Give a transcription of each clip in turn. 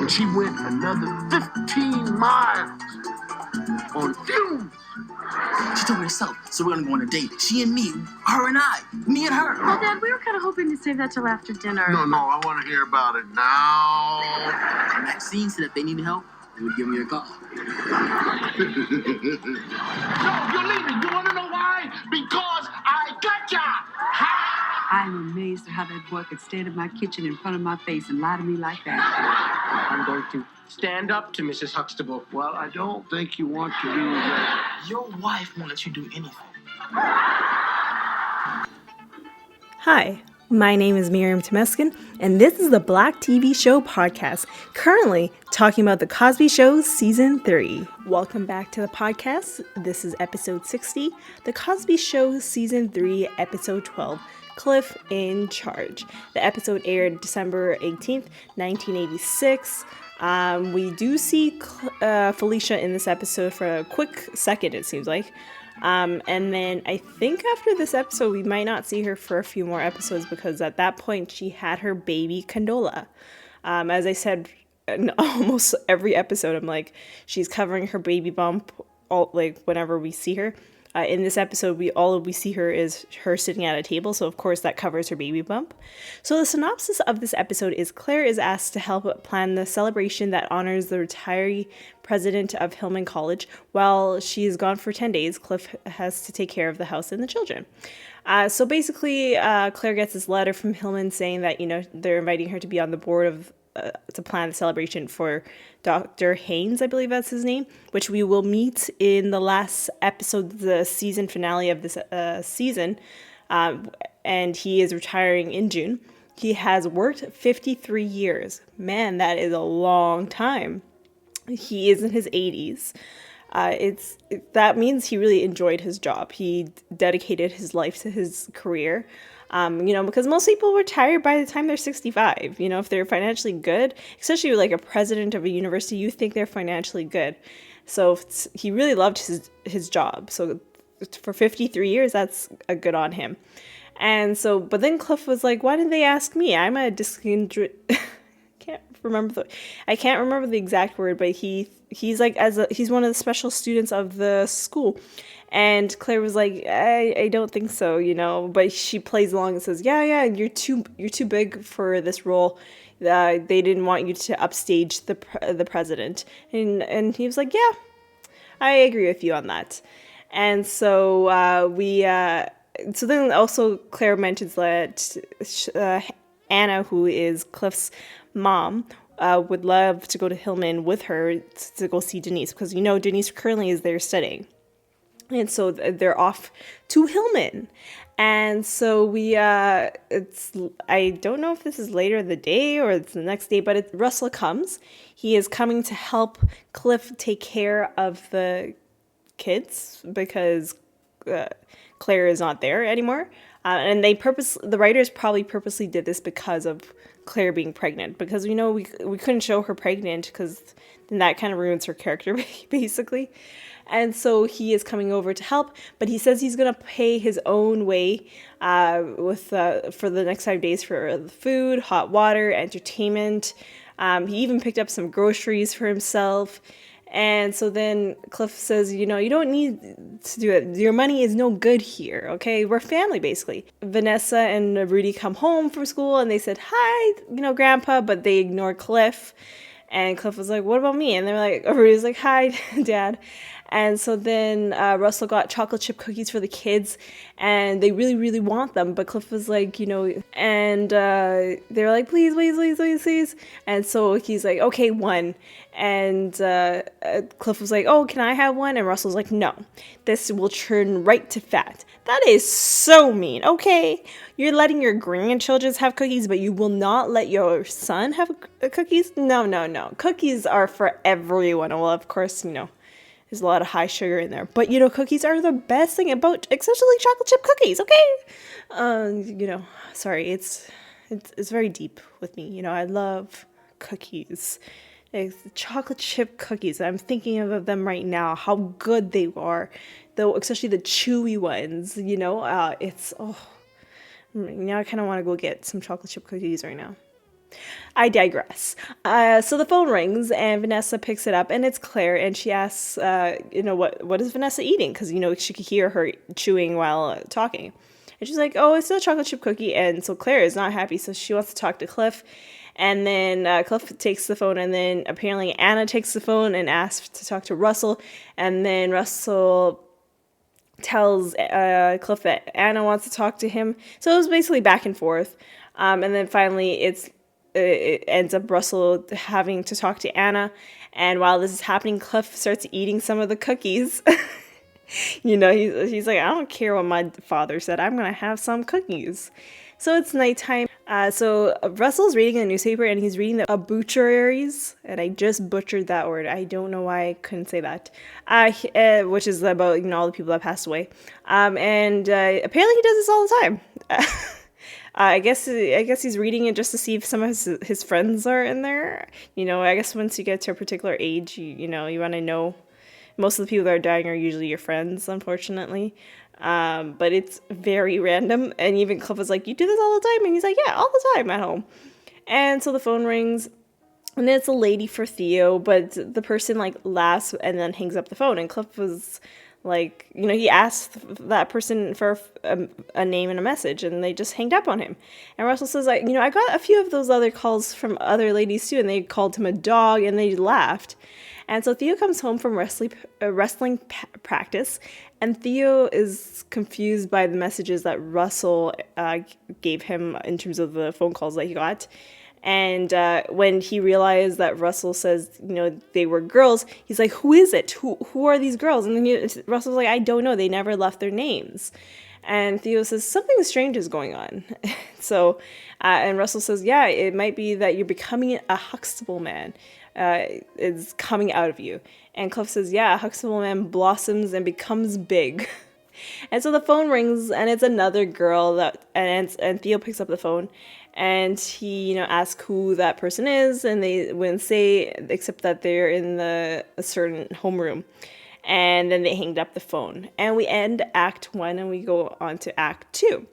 and she went another 15 miles on fumes. She told me herself, so we're gonna go on a date. She and me, her and I, me and her. Well, Dad, we were kind of hoping to save that till after dinner. No, I want to hear about it now. Maxine said if they needed help, they would give me a call. No, you're leaving. You want to know why? Because I gotcha. I'm amazed at how that boy could stand in my kitchen in front of my face and lie to me like that. I'm going to stand up to Mrs. Huxtable. Well, I don't think you want to do that. Your wife won't let you do anything. Hi, my name is Miriam, and this is the Black TV Show podcast, currently talking about The Cosby Show Season 3. Welcome back to the podcast. This is episode 60, The Cosby Show Season 3, episode 12, Cliff in Charge. The episode aired December 18th, 1986. We do see Felicia in this episode for a quick second, it seems like. And then I think after this episode, we might not see her for a few more episodes because at that point she had her baby Condola. As I said in almost every episode, I'm like, she's covering her baby bump whenever we see her. In this episode, all we see her is her sitting at a table, so of course that covers her baby bump. So the synopsis of this episode is Claire is asked to help plan the celebration that honors the retiree president of Hillman College. While she is gone for 10 days, Cliff has to take care of the house and the children. So basically, Claire gets this letter from Hillman saying that, they're inviting her to be on the board of to plan the celebration for Dr. Haynes, I believe that's his name, which we will meet in the last episode, the season finale of this season, and he is retiring in June. He has worked 53 years. Man, that is a long time. He is in his 80s. That means he really enjoyed his job. He dedicated his life to his career. Because most people retire by the time they're 65, if they're financially good, especially like a president of a university, you think they're financially good. So he really loved his job. So for 53 years, that's a good on him. And so, but then Cliff was like, why didn't they ask me? I'm a I can't remember the exact word, but he's like, he's one of the special students of the school. And Claire was like, I don't think so, but she plays along and says, yeah, you're too big for this role. They didn't want you to upstage the president. And he was like, yeah, I agree with you on that. And so so then also Claire mentions that Anna, who is Cliff's mom, would love to go to Hillman with her to go see Denise, because Denise currently is there studying. And so they're off to Hillman. And so I don't know if this is later in the day or it's the next day, but Russell comes. He is coming to help Cliff take care of the kids because Claire is not there anymore. And the writers probably purposely did this because of Claire being pregnant, because we couldn't show her pregnant because then that kind of ruins her character basically. And so he is coming over to help, but he says he's going to pay his own way for the next 5 days for the food, hot water, entertainment. He even picked up some groceries for himself. And so then Cliff says, you don't need to do it. Your money is no good here, okay? We're family, basically. Vanessa and Rudy come home from school, and they said, hi, Grandpa, but they ignore Cliff. And Cliff was like, what about me? And they're like, Rudy's like, hi, Dad. And so then Russell got chocolate chip cookies for the kids, and they really, really want them. But Cliff was like, and they're like, please, please, please, please, please. And so he's like, okay, one. And Cliff was like, oh, can I have one? And Russell's like, no, this will turn right to fat. That is so mean, okay? You're letting your grandchildren have cookies, but you will not let your son have cookies? No. Cookies are for everyone. Well, of course, there's a lot of high sugar in there. But, cookies are the best thing about, especially chocolate chip cookies, okay? Sorry, it's very deep with me. I love cookies. It's chocolate chip cookies. I'm thinking of them right now, how good they are. Though, especially the chewy ones, now I kind of want to go get some chocolate chip cookies right now. I digress. So the phone rings and Vanessa picks it up and it's Claire, and she asks, what is Vanessa eating? Because, she could hear her chewing while talking. And she's like, oh, it's a chocolate chip cookie. And so Claire is not happy, so she wants to talk to Cliff. And then Cliff takes the phone, and then apparently Anna takes the phone and asks to talk to Russell. And then Russell tells Cliff that Anna wants to talk to him. So it was basically back and forth. And then finally it ends up Russell having to talk to Anna. And while this is happening, Cliff starts eating some of the cookies. He's like, I don't care what my father said. I'm going to have some cookies. So it's nighttime. So Russell's reading a newspaper, and he's reading the obituaries. And I just butchered that word. I don't know why I couldn't say that. Which is about, all the people that passed away. And apparently he does this all the time. I guess he's reading it just to see if some of his friends are in there. I guess once you get to a particular age, you want to know. Most of the people that are dying are usually your friends, unfortunately. But it's very random. And even Cliff was like, you do this all the time? And he's like, yeah, all the time at home. And so the phone rings. And it's a lady for Theo. But the person laughs and then hangs up the phone. And Cliff was he asked that person for a name and a message, and they just hanged up on him. And Russell says, I got a few of those other calls from other ladies too, and they called him a dog, and they laughed. And so Theo comes home from wrestling practice, and Theo is confused by the messages that Russell gave him in terms of the phone calls that he got. And when he realized that Russell says, they were girls, he's like, who is it? Who are these girls? And then Russell's like, I don't know. They never left their names. And Theo says, something strange is going on. So, and Russell says, yeah, it might be that you're becoming a Huxtable man. It's coming out of you. And Cliff says, yeah, a Huxtable man blossoms and becomes big. And so the phone rings, and it's another girl and Theo picks up the phone, and he, asks who that person is, and they wouldn't say, except that they're in a certain homeroom. And then they hanged up the phone. And we end Act 1, and we go on to Act 2.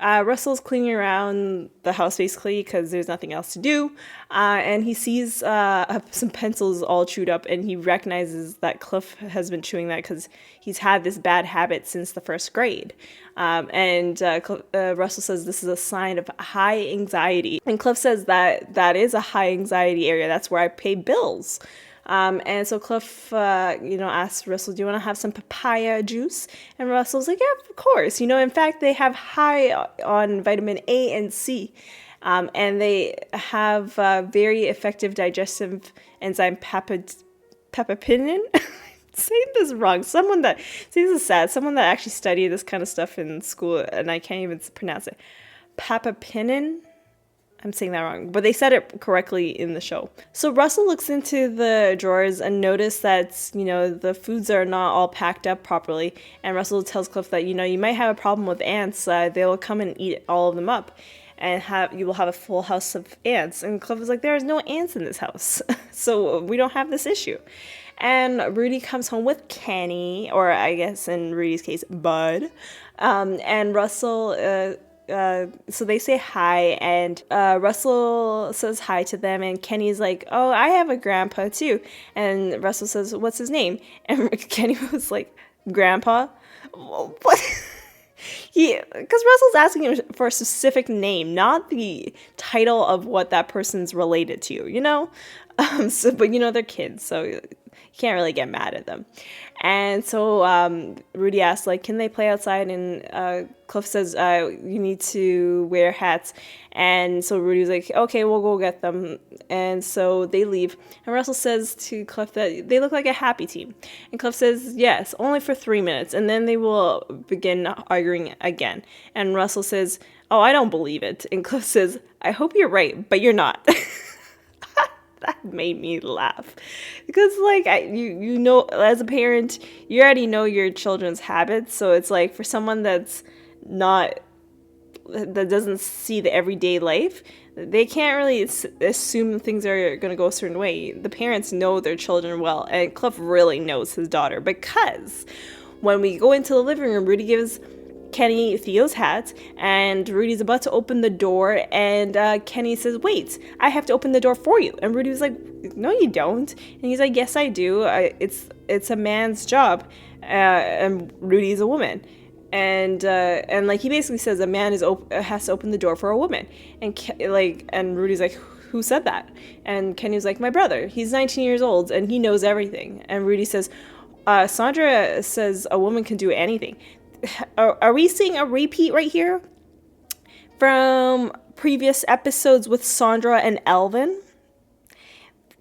Russell's cleaning around the house basically because there's nothing else to do, and he sees some pencils all chewed up, and he recognizes that Cliff has been chewing that because he's had this bad habit since the first grade. And Russell says this is a sign of high anxiety, and Cliff says that is a high anxiety area. That's where I pay bills. And so Cliff, asks Russell, do you want to have some papaya juice? And Russell's like, yeah, of course. In fact, they have high on vitamin A and C. And they have very effective digestive enzyme papapenin. Saying this wrong. This is sad. Someone that actually studied this kind of stuff in school, and I can't even pronounce it. Papapenin. I'm saying that wrong, but they said it correctly in the show. So Russell looks into the drawers and notices that, the foods are not all packed up properly. And Russell tells Cliff that, you might have a problem with ants. They will come and eat all of them up, and you will have a full house of ants. And Cliff is like, there is no ants in this house, so we don't have this issue. And Rudy comes home with Kenny, or I guess in Rudy's case, Bud. And Russell... so they say hi, and Russell says hi to them, and Kenny's like, oh, I have a grandpa too. And Russell says, what's his name? And Kenny was like, Grandpa? What? Because Russell's asking him for a specific name, not the title of what that person's related to, but they're kids, so you can't really get mad at them. And so Rudy asks, can they play outside? And Cliff says, you need to wear hats. And so Rudy's like, okay, we'll go get them. And so they leave. And Russell says to Cliff that they look like a happy team. And Cliff says, yes, only for 3 minutes. And then they will begin arguing again. And Russell says, oh, I don't believe it. And Cliff says, I hope you're right, but you're not. That made me laugh because as a parent, you already know your children's habits. So it's like for someone that doesn't see the everyday life, they can't really assume things are going to go a certain way. The parents know their children well, and Cliff really knows his daughter, because when we go into the living room, Rudy gives Kenny Theo's hat, and Rudy's about to open the door, and Kenny says, wait, I have to open the door for you. And Rudy was like, no, you don't. And he's like, yes, I do. It's a man's job, and Rudy's a woman. And like he basically says a man has to open the door for a woman, and Rudy's like, who said that? And Kenny was like, my brother. He's 19 years old and he knows everything. And Rudy says, Sandra says a woman can do anything. Are we seeing a repeat right here from previous episodes with Sandra and Elvin?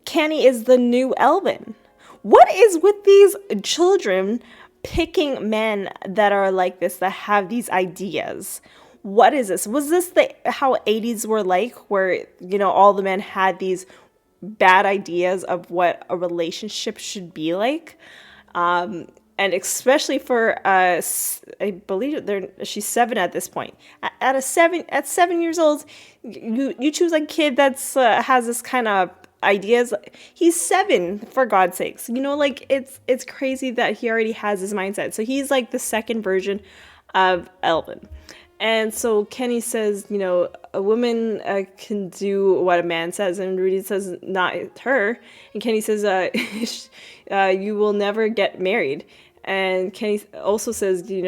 Kenny is the new Elvin. What is with these children picking men that are like this, that have these ideas? What is this? Was this how 80s were like, where, all the men had these bad ideas of what a relationship should be like? And especially for I believe she's 7 at this point. At 7 years old, you choose a kid that's has this kind of ideas. He's 7, for God's sakes. It's crazy that he already has his mindset. So he's like the second version of Elvin. And so Kenny says, a woman can do what a man says, and Rudy says, not her. And Kenny says, you will never get married. And Kenny also says, in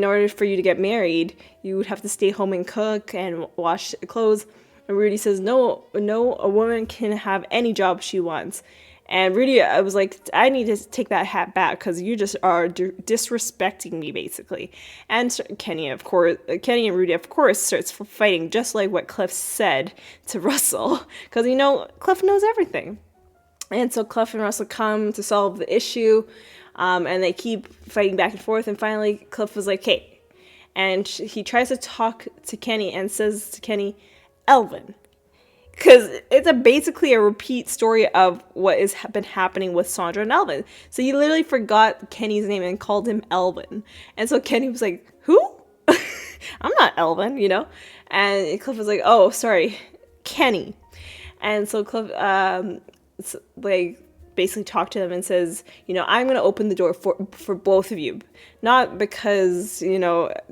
order for you to get married, you would have to stay home and cook and wash clothes. And Rudy says, no, a woman can have any job she wants. And Rudy, I was like, I need to take that hat back because you just are disrespecting me, basically. And Kenny and Rudy, of course, starts fighting, just like what Cliff said to Russell. Because, Cliff knows everything. And so Cliff and Russell come to solve the issue. And they keep fighting back and forth. And finally, Cliff was like, hey. And he tries to talk to Kenny and says to Kenny, Elvin. Because it's basically a repeat story of what has been happening with Sandra and Elvin. So you literally forgot Kenny's name and called him Elvin. And so Kenny was like, who? I'm not Elvin, And Cliff was like, oh, sorry, Kenny. And so Cliff basically talked to them and says, I'm going to open the door for both of you. Not because,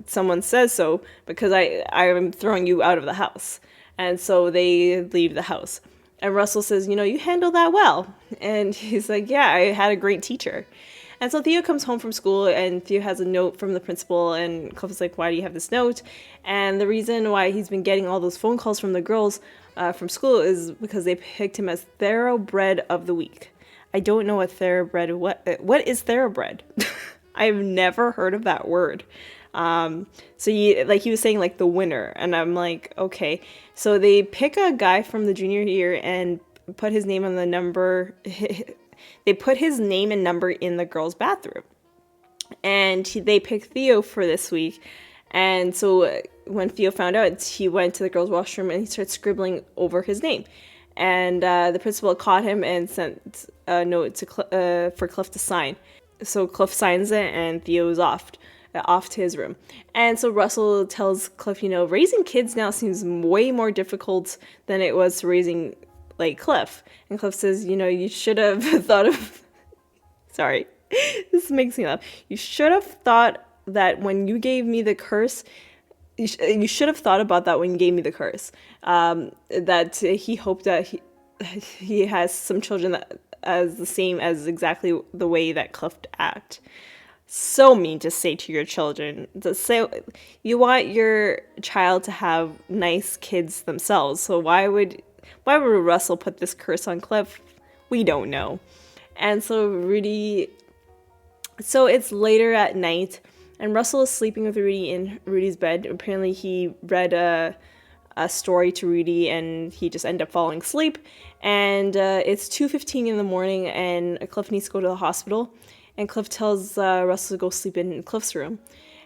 someone says so, because I'm throwing you out of the house. And so they leave the house. And Russell says, you handled that well. And he's like, yeah, I had a great teacher. And so Theo comes home from school, and Theo has a note from the principal. And Cliff is like, why do you have this note? And the reason why he's been getting all those phone calls from the girls from school is because they picked him as Thoroughbred of the Week. I don't know what is Thoroughbred? I've never heard of that word. So he was saying like the winner, and I'm like, okay. So they pick a guy from the junior year and put his name on the number. They put his name and number in the girls' bathroom, and they picked Theo for this week. And so when Theo found out, he went to the girls' washroom and he started scribbling over his name. And the principal caught him and sent a note to for Cliff to sign. So Cliff signs it, and Theo is off to his room. And so Russell tells Cliff, raising kids now seems way more difficult than it was raising like Cliff. And Cliff says, you should have thought of, sorry, this makes me laugh. You should have thought that when you gave me the curse, you should have thought about that when you gave me the curse. That he hoped that he has some children that as the same as exactly the way that Cliff act. So mean to say to your children. To say you want your child to have nice kids themselves. So why would Russell put this curse on Cliff? We don't know. And so it's later at night, and Russell is sleeping with Rudy in Rudy's bed. Apparently he read a story to Rudy, and he just ended up falling asleep. And it's 2:15 in the morning, and Cliff needs to go to the hospital. And Cliff tells Russell to go sleep in Cliff's room.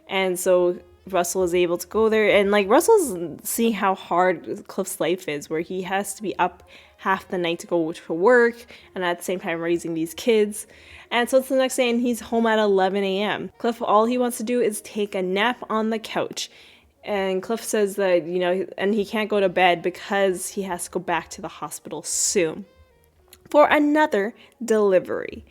And so Russell is able to go there. And Russell's seeing how hard Cliff's life is, where he has to be up half the night to go to work and at the same time raising these kids. And so it's the next day, and he's home at 11 a.m. Cliff, all he wants to do is take a nap on the couch. And Cliff says that, and he can't go to bed because he has to go back to the hospital soon for another delivery.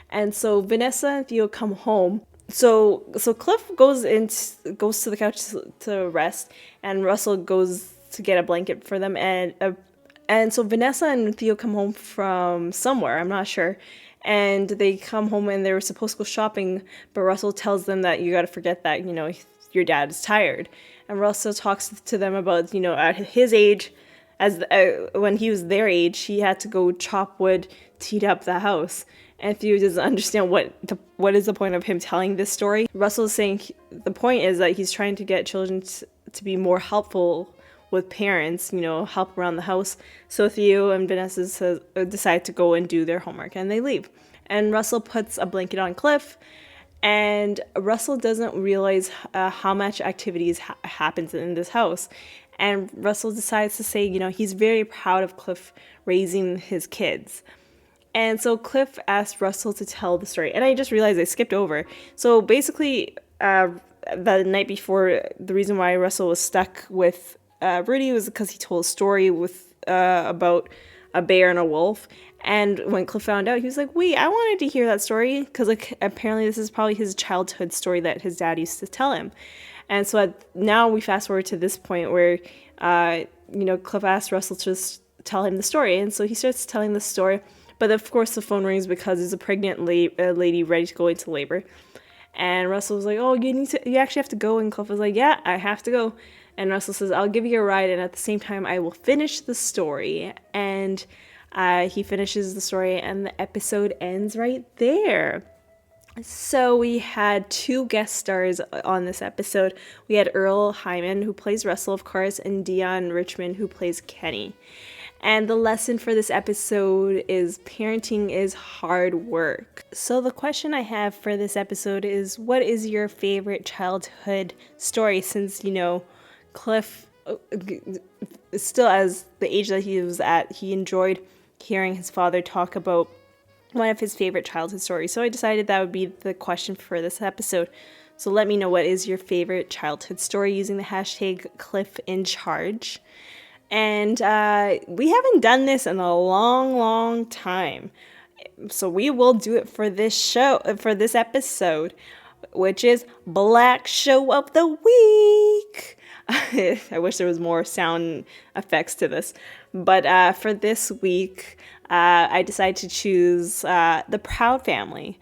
And so Vanessa and Theo come home So Cliff goes to the couch to rest, and Russell goes to get a blanket for them, and so Vanessa and Theo come home from somewhere, I'm not sure, and they come home and they were supposed to go shopping, but Russell tells them that you got to forget that, your dad is tired. And Russell talks to them about, at his age, when he was their age, he had to go chop wood to heat up the house. And Theo doesn't understand what is the point of him telling this story. Russell is saying the point is that he's trying to get children to be more helpful with parents, help around the house. So Theo and Vanessa decide to go and do their homework, and they leave. And Russell puts a blanket on Cliff, and Russell doesn't realize how much activities happens in this house. And Russell decides to say, he's very proud of Cliff raising his kids. And so Cliff asked Russell to tell the story. And I just realized I skipped over. So basically, the night before, the reason why Russell was stuck with Rudy was because he told a story about a bear and a wolf. And when Cliff found out, he was like, wait, I wanted to hear that story. Because apparently this is probably his childhood story that his dad used to tell him. And so now we fast forward to this point where, Cliff asked Russell to just tell him the story. And so he starts telling the story. But of course the phone rings because there's a pregnant lady ready to go into labor. And Russell was like, oh, you actually have to go. And Cliff was like, yeah, I have to go. And Russell says, I'll give you a ride. And at the same time, I will finish the story. And he finishes the story and the episode ends right there. So we had 2 guest stars on this episode. We had Earl Hyman, who plays Russell, of course, and Dion Richmond, who plays Kenny. And the lesson for this episode is parenting is hard work. So the question I have for this episode is, what is your favorite childhood story? Since, Cliff, still as the age that he was at, he enjoyed hearing his father talk about one of his favorite childhood stories. So I decided that would be the question for this episode. So let me know, what is your favorite childhood story using the hashtag CliffInCharge. And we haven't done this in a long, long time. So we will do it for this episode, which is Black Show of the Week. I wish there was more sound effects to this. But for this week, I decided to choose The Proud Family.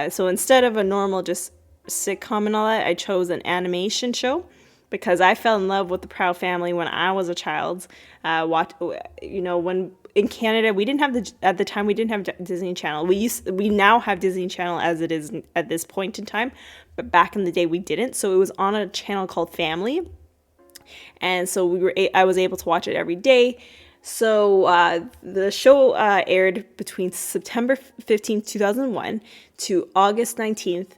So instead of a normal just sitcom and all that, I chose an animation show because I fell in love with The Proud Family when I was a child. When in Canada, we didn't have at the time we didn't have Disney Channel. We now have Disney Channel as it is at this point in time, but back in the day we didn't. So it was on a channel called Family, and so I was able to watch it every day. So the show aired between September 15th, 2001 to August 19th,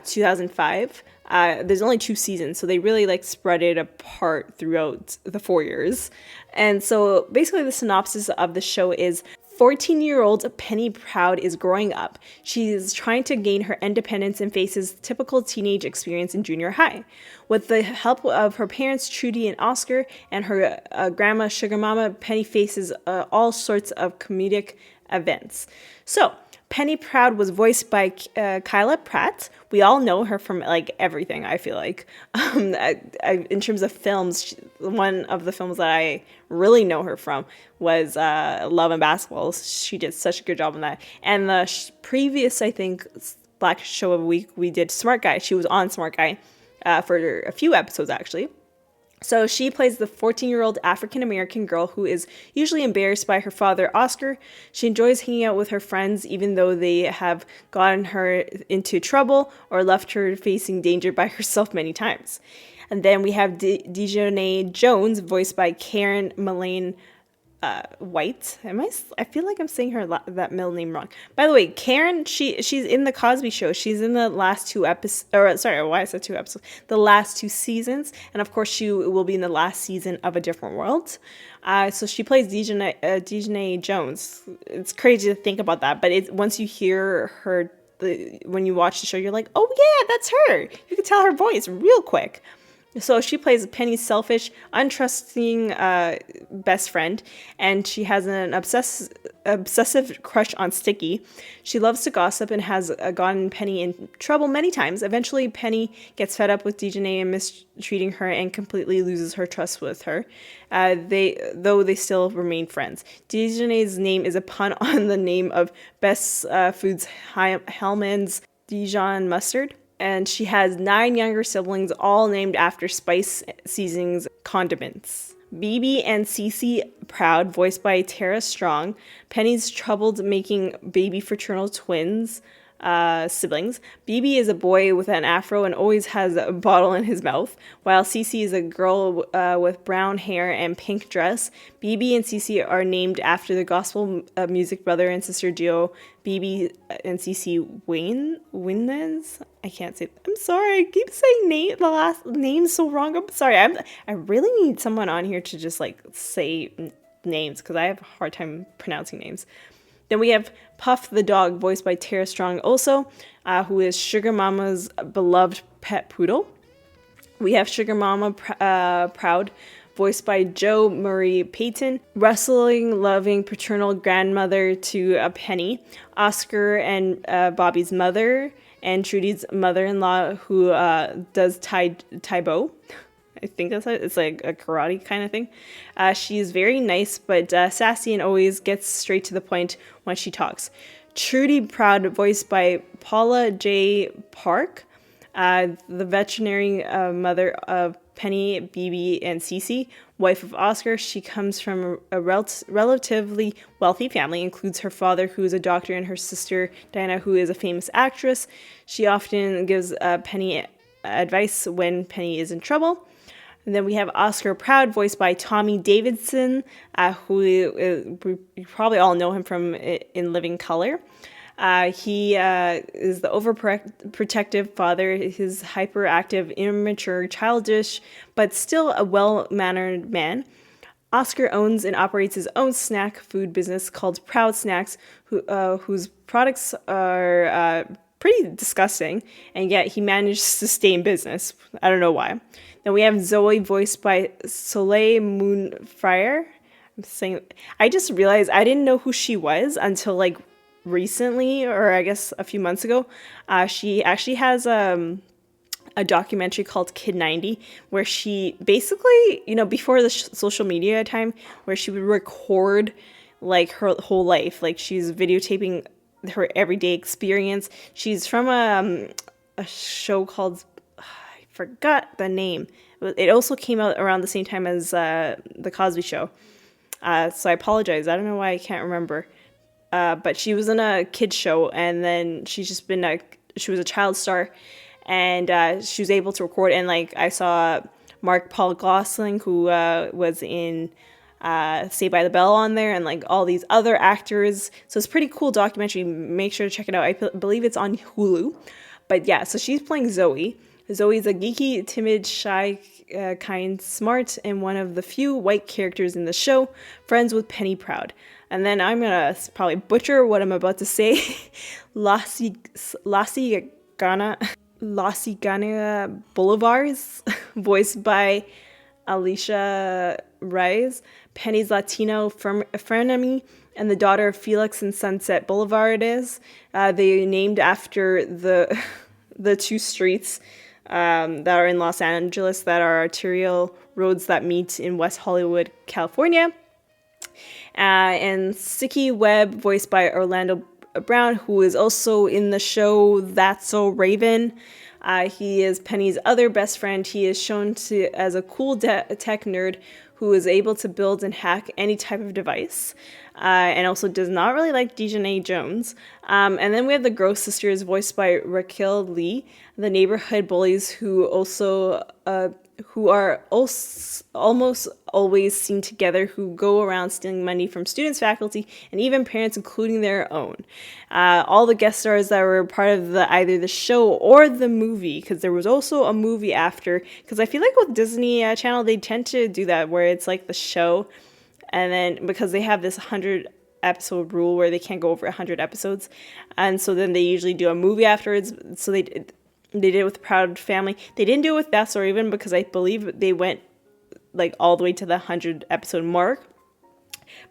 2005. There's only 2 seasons, so they really spread it apart throughout the 4 years. And so basically the synopsis of the show is 14-year-old Penny Proud is growing up. She is trying to gain her independence and faces typical teenage experience in junior high. With the help of her parents, Trudy and Oscar, and her grandma, Sugar Mama, Penny faces all sorts of comedic events. So, Penny Proud was voiced by Kyla Pratt. We all know her from everything, I feel like. In terms of films, one of the films that I really know her from was Love and Basketball. She did such a good job on that. And the previous, I think, Black Show of the Week, we did Smart Guy. She was on Smart Guy for a few episodes, actually. So she plays the 14-year-old African-American girl who is usually embarrassed by her father, Oscar. She enjoys hanging out with her friends, even though they have gotten her into trouble or left her facing danger by herself many times. And then we have Dejanay Jones, voiced by Karen Malane White. I feel like I'm saying that middle name wrong. By the way, Karen, she's in the Cosby Show. She's in the last 2 episodes. Or sorry, why I said 2 episodes? The last 2 seasons, and of course she will be in the last season of A Different World. So she plays Dejanay Jones. It's crazy to think about that, but once you hear her, when you watch the show, you're like, oh yeah, that's her. You can tell her voice real quick. So she plays Penny's selfish, untrusting best friend, and she has an obsessive crush on Sticky. She loves to gossip and has gotten Penny in trouble many times. Eventually, Penny gets fed up with Dejanay and mistreating her and completely loses her trust with her. They still remain friends. Dejanay's name is a pun on the name of Best Foods Hellman's Dijon mustard. And she has 9 younger siblings, all named after spice seasonings condiments. BB and Cece Proud, voiced by Tara Strong. Penny's troubled making baby fraternal twins siblings. BB is a boy with an afro and always has a bottle in his mouth, while Cece is a girl with brown hair and pink dress. BB and Cece are named after the gospel music brother and sister duo BB and Cece Winans. I can't say. I'm sorry. I keep saying the last name so wrong. I'm sorry. I really need someone on here to just like say names because I have a hard time pronouncing names. Then we have Puff the dog, voiced by Tara Strong also, who is Sugar Mama's beloved pet poodle. We have Sugar Mama Proud, voiced by Jo Marie Payton, wrestling-loving paternal grandmother to Penny, Oscar and Bobby's mother, and Trudy's mother-in-law, who does Taibo. I think that's it. It's like a karate kind of thing. She's very nice, but sassy and always gets straight to the point when she talks. Trudy Proud, voiced by Paula J. Park, the veterinary mother of Penny, BB, and Cece, wife of Oscar. She comes from a relatively wealthy family, includes her father, who is a doctor, and her sister, Diana, who is a famous actress. She often gives Penny advice when Penny is in trouble. And then we have Oscar Proud, voiced by Tommy Davidson, who you probably all know him from In Living Color. He is the overprotective father. He's hyperactive, immature, childish, but still a well-mannered man. Oscar owns and operates his own snack food business called Proud Snacks, whose products are pretty disgusting, and yet he managed to stay in business. I don't know why. Then we have Zoe, voiced by Soleil Moon Frere. I just realized I didn't know who she was until like recently, or I guess a few months ago. She actually has a documentary called Kid 90, where she basically, before the social media time, where she would record like her whole life, like she's videotaping her everyday experience. She's from a show called, I forgot the name. It also came out around the same time as the Cosby Show. So I apologize. I don't know why I can't remember. But she was in a kid show, and then she's just been she was a child star, and she was able to record. And like I saw Mark Paul Gosselaar, who was in Saved by the Bell on there, and like all these other actors. So it's a pretty cool documentary. Make sure to check it out. I believe it's on Hulu. But yeah, so she's playing Zoe. Zoe's a geeky, timid, shy, kind, smart, and one of the few white characters in the show, friends with Penny Proud. And then I'm going to probably butcher what I'm about to say. Lassie Gana Boulevards, voiced by Alicia Reyes, Penny's Latino frenemy, and the daughter of Felix and Sunset Boulevard is. They named after the two streets that are in Los Angeles that are arterial roads that meet in West Hollywood, California. And Sticky Webb, voiced by Orlando Brown, who is also in the show That's So Raven. He is Penny's other best friend. He is shown as a cool tech nerd who is able to build and hack any type of device, and also does not really like Dejanay Jones. And then we have the Gross Sisters, voiced by Raquel Lee, the neighborhood bullies who are almost always seen together, who go around stealing money from students, faculty, and even parents, including their own. All the guest stars that were part of either the show or the movie, because there was also a movie after, because I feel like with Disney Channel, they tend to do that, where it's like the show, and then because they have this 100 episode rule where they can't go over 100 episodes, and so then they usually do a movie afterwards. So They did it with the Proud Family. They didn't do it with That's So Raven because I believe they went like all the way to the 100 episode mark.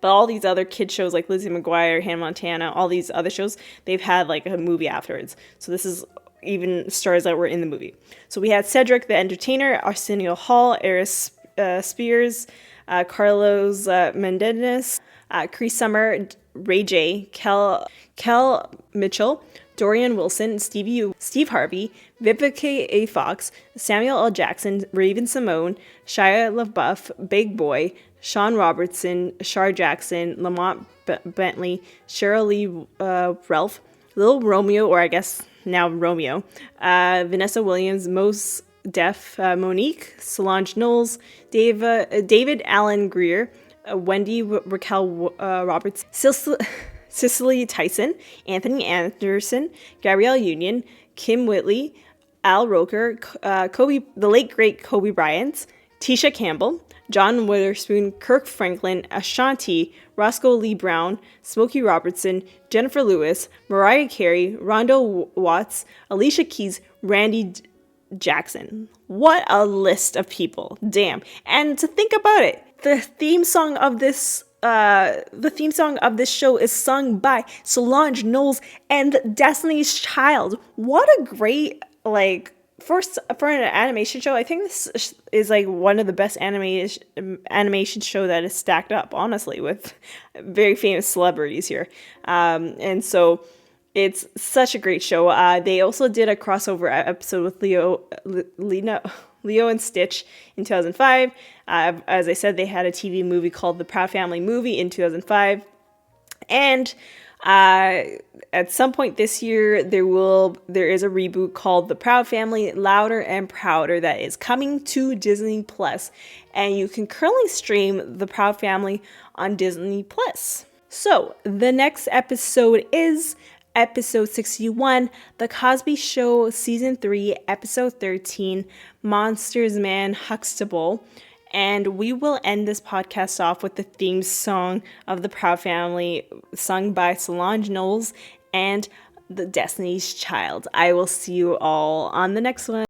But all these other kid shows like Lizzie McGuire, Hannah Montana, all these other shows, they've had like a movie afterwards. So this is even stars that were in the movie. So we had Cedric the Entertainer, Arsenio Hall, Eris Spears, Carlos Mendez, Cree Summer, Ray J, Kel Mitchell, Dorian Wilson, Steve Harvey, Vivica A. Fox, Samuel L. Jackson, Raven Simone, Shia LaBeouf, Big Boy, Sean Robertson, Shar Jackson, Lamont Bentley, Cheryl Lee Ralph, Lil Romeo, or I guess now Romeo, Vanessa Williams, Mos Def, Monique, Solonge Knowles, David Allen Greer, Wendy Raquel Roberts, Cicely Tyson, Anthony Anderson, Gabrielle Union, Kim Whitley, Al Roker, the late great Kobe Bryant, Tisha Campbell, John Witherspoon, Kirk Franklin, Ashanti, Roscoe Lee Brown, Smokey Robertson, Jennifer Lewis, Mariah Carey, Rondo Watts, Alicia Keys, Randy Jackson. What a list of people. Damn. And to think about it, the theme song of this show is sung by Solonge Knowles and Destiny's Child. What a great, like, for an animation show. I think this is like one of the best animation show that is stacked up, honestly, with very famous celebrities here. And so it's such a great show. They also did a crossover episode with Leo and Stitch in 2005. As I said, they had a TV movie called The Proud Family Movie in 2005. And at some point this year, there is a reboot called The Proud Family Louder and Prouder that is coming to Disney Plus, and you can currently stream The Proud Family on Disney Plus. So the next episode is episode 61, The Cosby Show Season 3, Episode 13, Monsters Man Huxtable. And we will end this podcast off with the theme song of The Proud Family, sung by Solonge Knowles and the Destiny's Child. I will see you all on the next one.